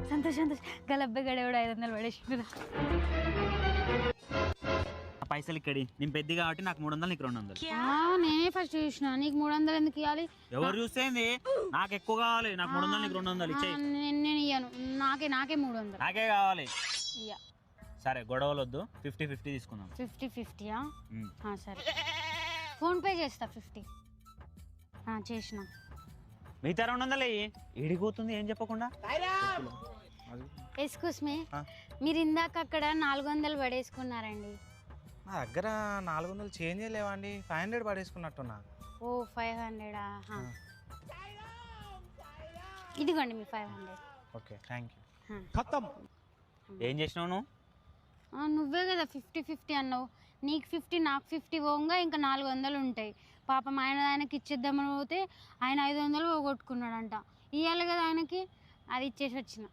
సంతోష్ సంతోష్ గలబ్బే గడేవాడు 500 పడేసిండు. పైసలు ఇక్కడి నేను పెద్ద కాబట్టి నాకు 300 నీకు 200. నేనే ఫస్ట్ చూసిన, నీకు 300 ఎందుకు ఇవ్వాలి? ఎవరు చూస్తేంది? నాకు ఎక్కువ కావాలి, నాకు 300 నీకు 200 ఇచ్చేయి. నేను ఇయ్యను, నాకే 300 నాకే కావాలి. ఇయ్య. సరే గొడవలు వద్దు, 50-50 తీసుకుందాం. 50-50 సరే ఫోన్ పే చేస్తా 50. చేసిన. మిగతా 200 ఏడిపోతుంది ఏం చెప్పకుండా. ఎక్స్క్యూస్ మీ, మీరు ఇందాక అక్కడ 400 పడేసుకున్నారండి. నా దగ్గర 400 చేంజ్ లేవండి, 500 పడేసుకున్నట్టున్నా. ఓ 500. ఇదిగోండి మీ 500. Okay thank you. ఖతం. ఏం చేసినావు నువ్వు? నువ్వే కదా 50-50 అన్నావు. నీకు 50 నాకు 50 పోగా ఇంకా 400 ఉంటాయి. పాపం ఆయనకి ఇచ్చేద్దామని పోతే ఆయన 500 పోగొట్టుకున్నాడంట. ఇవ్వాలి కదా ఆయనకి, అది ఇచ్చేసి వచ్చిన.